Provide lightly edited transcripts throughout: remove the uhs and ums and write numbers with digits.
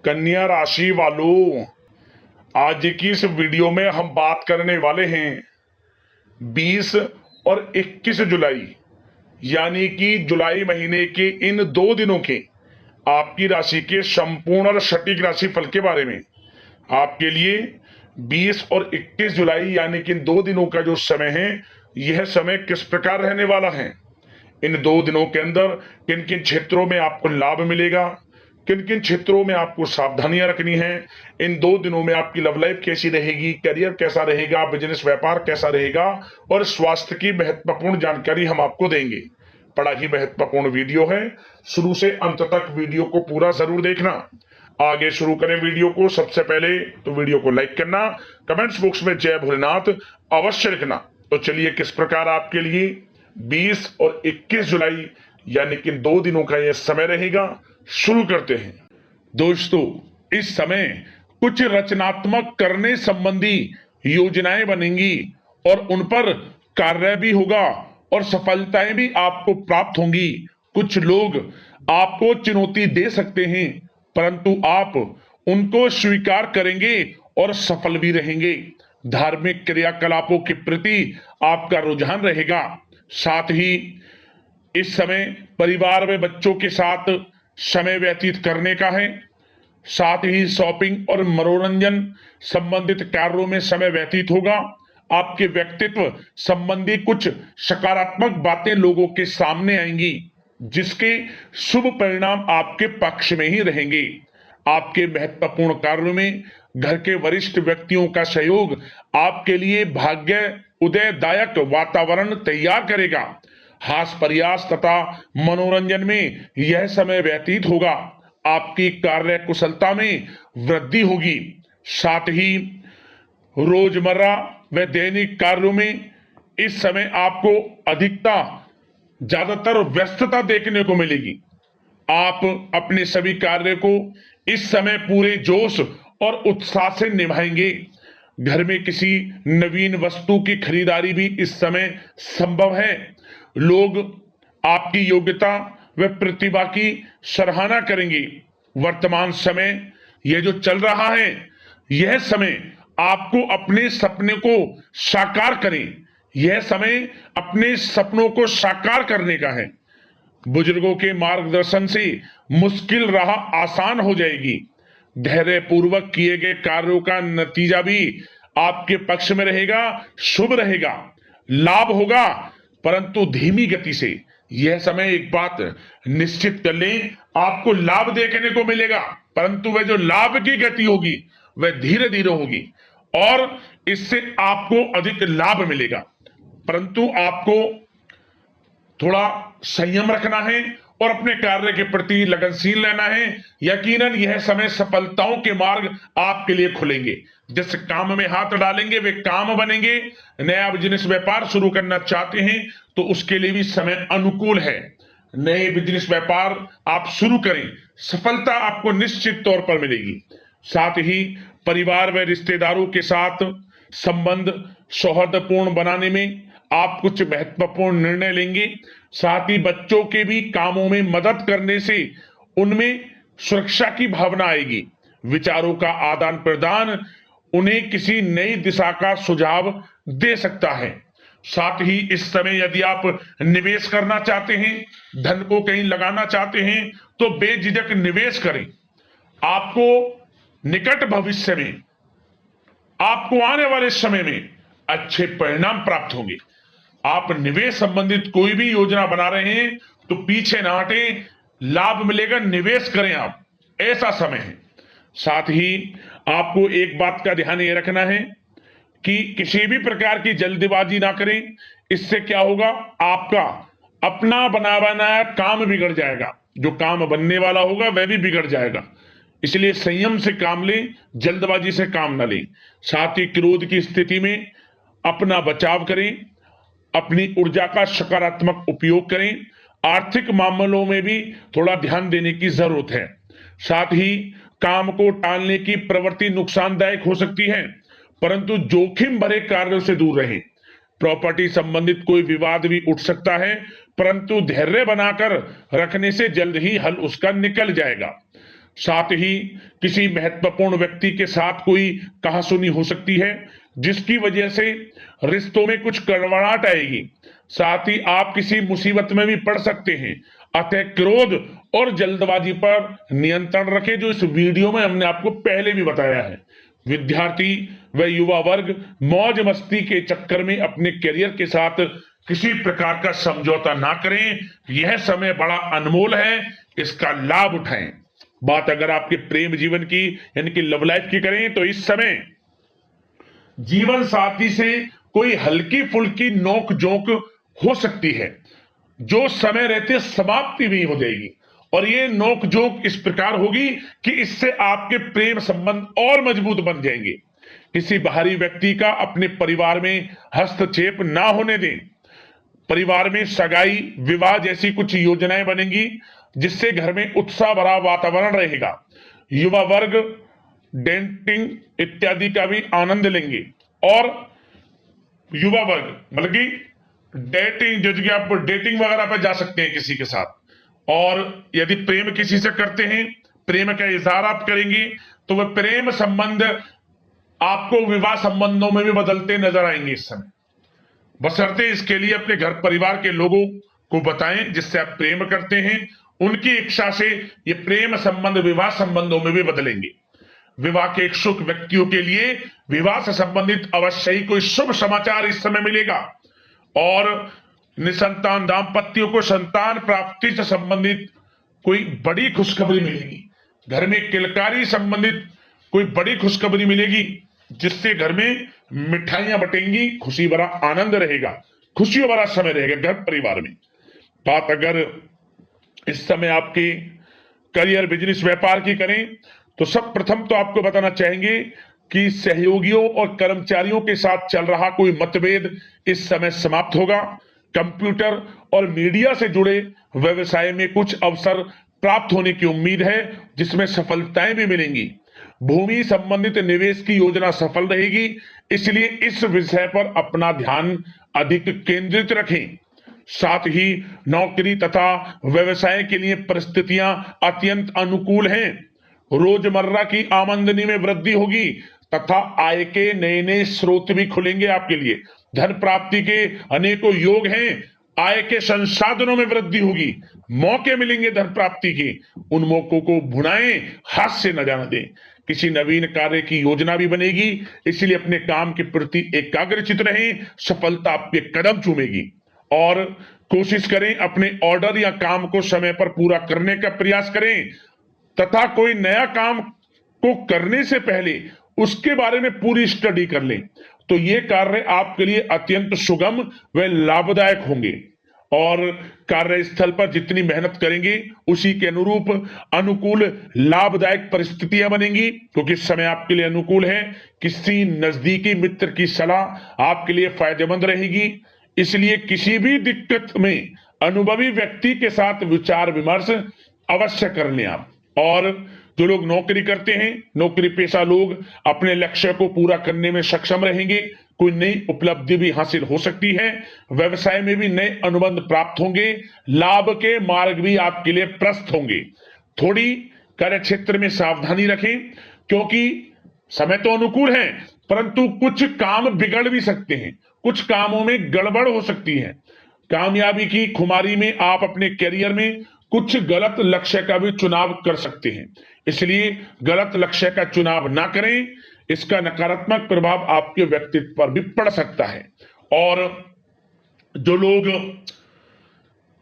कन्या राशि वालों, आज की इस वीडियो में हम बात करने वाले हैं 20 और 21 जुलाई यानी कि जुलाई महीने के इन 2 दिनों के आपकी राशि के संपूर्ण और सटीक राशि फल के बारे में। आपके लिए 20 और 21 जुलाई यानी कि इन 2 दिनों का जो समय है, यह समय किस प्रकार रहने वाला है। इन 2 दिनों के अंदर किन किन क्षेत्रों में आपको लाभ मिलेगा, किन किन क्षेत्रों में आपको सावधानियां रखनी है। इन 2 दिनों में आपकी लव लाइफ कैसी रहेगी, करियर कैसा रहेगा, बिजनेस व्यापार कैसा रहेगा और स्वास्थ्य की महत्वपूर्ण जानकारी हम आपको देंगे। बड़ा ही महत्वपूर्ण वीडियो है, शुरू से अंत तक वीडियो को पूरा जरूर देखना। आगे शुरू करें वीडियो को, सबसे पहले तो वीडियो को लाइक करना, कमेंट्स बॉक्स में जय भोलेनाथ अवश्य लिखना। तो चलिए किस प्रकार आपके लिए 20 और 21 जुलाई यानी कि 2 दिनों का यह समय रहेगा, शुरू करते हैं। दोस्तों, इस समय कुछ रचनात्मक करने संबंधी योजनाएं बनेंगी और उन पर कार्य भी होगा और सफलताएं भी आपको प्राप्त होंगी। कुछ लोग आपको चुनौती दे सकते हैं, परंतु आप उनको स्वीकार करेंगे और सफल भी रहेंगे। धार्मिक क्रियाकलापों के प्रति आपका रुझान रहेगा। साथ ही इस समय परिवार में बच्चों के साथ समय व्यतीत करने का है। साथ ही शॉपिंग और मनोरंजन संबंधित कार्यों में समय व्यतीत होगा। आपके व्यक्तित्व संबंधी कुछ सकारात्मक बातें लोगों के सामने आएंगी, जिसके शुभ परिणाम आपके पक्ष में ही रहेंगे। आपके महत्वपूर्ण कार्यों में घर के वरिष्ठ व्यक्तियों का सहयोग आपके लिए भाग्य उदयदायक वातावरण तैयार करेगा। हास प्रयास तथा मनोरंजन में यह समय व्यतीत होगा। आपकी कार्य कुशलता में वृद्धि होगी। साथ ही रोजमर्रा व दैनिक कार्यों में इस समय आपको ज्यादातर व्यस्तता देखने को मिलेगी। आप अपने सभी कार्य को इस समय पूरे जोश और उत्साह से निभाएंगे। घर में किसी नवीन वस्तु की खरीदारी भी इस समय संभव है। लोग आपकी योग्यता व प्रतिभा की सराहना करेंगे। वर्तमान समय यह जो चल रहा है, यह समय आपको अपने सपने को साकार करें। यह समय अपने सपनों को साकार करने का है। बुजुर्गों के मार्गदर्शन से मुश्किल राह आसान हो जाएगी। धैर्य पूर्वक किए गए कार्यों का नतीजा भी आपके पक्ष में रहेगा, शुभ रहेगा। लाभ होगा, परंतु धीमी गति से। यह समय एक बात निश्चित कर लें, आपको लाभ देखने को मिलेगा, परंतु वह जो लाभ की गति होगी वह धीरे धीरे होगी और इससे आपको अधिक लाभ मिलेगा। परंतु आपको थोड़ा संयम रखना है और अपने कार्य के प्रति लगनशील रहना है। यकीनन यह समय सफलताओं के मार्ग आपके लिए खुलेंगे। जिस काम में हाथ डालेंगे वे काम बनेंगे। नया बिजनेस व्यापार शुरू करना चाहते हैं तो उसके लिए भी समय अनुकूल है। नए बिजनेस व्यापार आप शुरू करें, सफलता आपको निश्चित तौर पर मिलेगी। साथ ही परिवार व रिश्तेदारों के साथ संबंध सौहार्दपूर्ण बनाने में आप कुछ महत्वपूर्ण निर्णय लेंगे। साथ ही बच्चों के भी कामों में मदद करने से उनमें सुरक्षा की भावना आएगी। विचारों का आदान प्रदान उन्हें किसी नई दिशा का सुझाव दे सकता है। साथ ही इस समय यदि आप निवेश करना चाहते हैं, धन को कहीं लगाना चाहते हैं, तो बेझिझक निवेश करें। आपको निकट भविष्य में, आपको आने वाले समय में अच्छे परिणाम प्राप्त होंगे। आप निवेश संबंधित कोई भी योजना बना रहे हैं तो पीछे ना हटें, लाभ मिलेगा, निवेश करें आप, ऐसा समय है। साथ ही आपको एक बात का ध्यान ये रखना है कि किसी भी प्रकार की जल्दबाजी ना करें। इससे क्या होगा, आपका अपना बना बनाया काम बिगड़ जाएगा। जो काम बनने वाला होगा वह भी बिगड़ जाएगा। इसलिए संयम से काम लें, जल्दबाजी से काम ना लें। साथ ही क्रोध की स्थिति में अपना बचाव करें, अपनी ऊर्जा का सकारात्मक उपयोग करें। आर्थिक मामलों में भी थोड़ा ध्यान देने की जरूरत है। साथ ही काम को टालने की प्रवृत्ति नुकसानदायक हो सकती है, परंतु जोखिम भरे कार्यों से दूर रहें। प्रॉपर्टी संबंधित कोई विवाद भी उठ सकता है, परंतु धैर्य बनाकर रखने से जल्द ही हल उसका निकल जाएगा। साथ ही किसी महत्वपूर्ण व्यक्ति के साथ कोई कहासुनी हो सकती है, जिसकी वजह से रिश्तों में कुछ कड़वाहट आएगी। साथ ही आप किसी मुसीबत में भी पड़ सकते हैं। अतः क्रोध और जल्दबाजी पर नियंत्रण रखें, जो इस वीडियो में हमने आपको पहले भी बताया है। विद्यार्थी व युवा वर्ग मौज मस्ती के चक्कर में अपने करियर के साथ किसी प्रकार का समझौता ना करें। यह समय बड़ा अनमोल है, इसका लाभ उठाएं। बात अगर आपके प्रेम जीवन की यानी कि लव लाइफ की करें तो इस समय जीवन साथी से कोई हल्की फुल्की नोक झोंक हो सकती है, जो समय रहते समाप्ति भी हो जाएगी। और ये नोक झोंक इस प्रकार होगी कि इससे आपके प्रेम संबंध और मजबूत बन जाएंगे। किसी बाहरी व्यक्ति का अपने परिवार में हस्तक्षेप ना होने दें। परिवार में सगाई विवाह जैसी कुछ योजनाएं बनेंगी, जिससे घर में उत्साह भरा वातावरण रहेगा। युवा वर्ग डेटिंग इत्यादि का भी आनंद लेंगे। और युवा वर्ग मतलब कि डेटिंग, जैसे कि आप डेटिंग वगैरह पर जा सकते हैं किसी के साथ। और यदि प्रेम किसी से करते हैं, प्रेम का इजहार आप करेंगे, तो वह प्रेम संबंध आपको विवाह संबंधों में भी बदलते नजर आएंगे इस समय। बशर्ते इसके लिए अपने घर परिवार के लोगों को बताएं जिससे आप प्रेम करते हैं। उनकी इच्छा से ये प्रेम संबंध विवाह संबंधों में भी बदलेंगे। विवाह के इच्छुक व्यक्तियों के लिए विवाह से संबंधित अवश्य ही कोई शुभ समाचार इस समय मिलेगा। और निसंतान दाम्पत्यों को संतान प्राप्ति से संबंधित कोई बड़ी खुशखबरी मिलेगी। घर में किलकारी संबंधित कोई बड़ी खुशखबरी मिलेगी, जिससे घर में मिठाइयां बटेंगी, खुशी भरा आनंद रहेगा, खुशियों भरा समय रहेगा घर परिवार में। बात अगर इस समय आपके करियर बिजनेस व्यापार की करें तो सब प्रथम तो आपको बताना चाहेंगे कि सहयोगियों और कर्मचारियों के साथ चल रहा कोई मतभेद इस समय समाप्त होगा। कंप्यूटर और मीडिया से जुड़े व्यवसाय में कुछ अवसर प्राप्त होने की उम्मीद है, जिसमें सफलताएं भी मिलेंगी। भूमि संबंधित निवेश की योजना सफल रहेगी, इसलिए इस विषय पर अपना ध्यान अधिक केंद्रित रखें। साथ ही नौकरी तथा व्यवसाय के लिए परिस्थितियां अत्यंत अनुकूल हैं। रोजमर्रा की आमदनी में वृद्धि होगी तथा आय के नए नए स्रोत भी खुलेंगे आपके लिए। धन प्राप्ति के अनेकों योग हैं। आय के संसाधनों में वृद्धि होगी, मौके मिलेंगे धन प्राप्ति के। उन मौकों को भुनाएं, हाथ से न जाने दें। किसी नवीन कार्य की योजना भी बनेगी, इसलिए अपने काम के प्रति एकाग्रचित रहें, सफलता आपके कदम चूमेगी। और कोशिश करें अपने ऑर्डर या काम को समय पर पूरा करने का प्रयास करें तथा कोई नया काम को करने से पहले उसके बारे में पूरी स्टडी कर लें, तो ये कार्य आपके लिए अत्यंत सुगम व लाभदायक होंगे। और कार्यस्थल पर जितनी मेहनत करेंगे उसी के अनुरूप अनुकूल लाभदायक परिस्थितियां बनेंगी, क्योंकि समय आपके लिए अनुकूल है। किसी नजदीकी मित्र की सलाह आपके लिए फायदेमंद रहेगी, इसलिए किसी भी दिक्कत में अनुभवी व्यक्ति के साथ विचार विमर्श अवश्य कर लें आप। और जो लोग नौकरी करते हैं, नौकरी पेशा लोग अपने लक्ष्य को पूरा करने में सक्षम रहेंगे। कोई नई उपलब्धि भी हासिल हो सकती है। व्यवसाय में भी नए अनुबंध प्राप्त होंगे। लाभ के मार्ग भी आपके लिए प्रशस्त होंगे। थोड़ी कार्य क्षेत्र में सावधानी रखें, क्योंकि समय तो अनुकूल है, परंतु कुछ काम बिगड़ भी सकते हैं, कुछ कामों में गड़बड़ हो सकती है। कामयाबी की खुमारी में आप अपने करियर में कुछ गलत लक्ष्य का भी चुनाव कर सकते हैं, इसलिए गलत लक्ष्य का चुनाव ना करें। इसका नकारात्मक प्रभाव आपके व्यक्तित्व पर भी पड़ सकता है। और जो लोग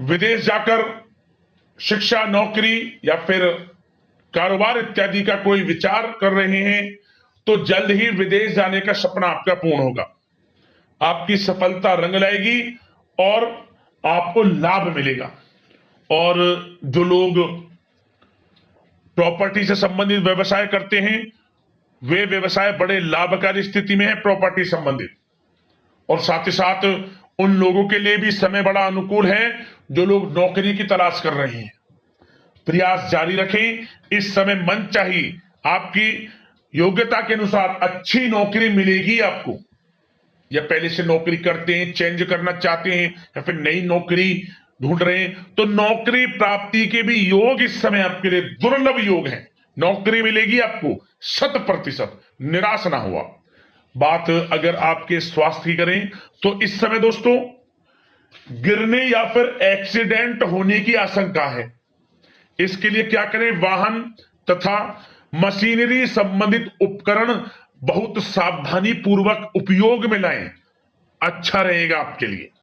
विदेश जाकर शिक्षा, नौकरी या फिर कारोबार इत्यादि का कोई विचार कर रहे हैं, तो जल्द ही विदेश जाने का सपना आपका पूर्ण होगा। आपकी सफलता रंग लाएगी और आपको लाभ मिलेगा। और जो लोग प्रॉपर्टी से संबंधित व्यवसाय करते हैं, वे व्यवसाय बड़े लाभकारी स्थिति में है प्रॉपर्टी संबंधित। और साथ ही साथ उन लोगों के लिए भी समय बड़ा अनुकूल है जो लोग नौकरी की तलाश कर रहे हैं। प्रयास जारी रखें। इस समय मन चाहिए आपकी योग्यता के अनुसार अच्छी नौकरी मिलेगी आपको। या पहले से नौकरी करते हैं, चेंज करना चाहते हैं, या फिर नई नौकरी ढूंढ रहे हैं, तो नौकरी प्राप्ति के भी योग इस समय आपके लिए दुर्लभ योग हैं। नौकरी मिलेगी आपको 100%, निराश ना हुआ। बात अगर आपके स्वास्थ्य की करें तो इस समय दोस्तों गिरने या फिर एक्सीडेंट होने की आशंका है। इसके लिए क्या करें, वाहन तथा मशीनरी संबंधित उपकरण बहुत सावधानी पूर्वक उपयोग में लाएं, अच्छा रहेगा आपके लिए।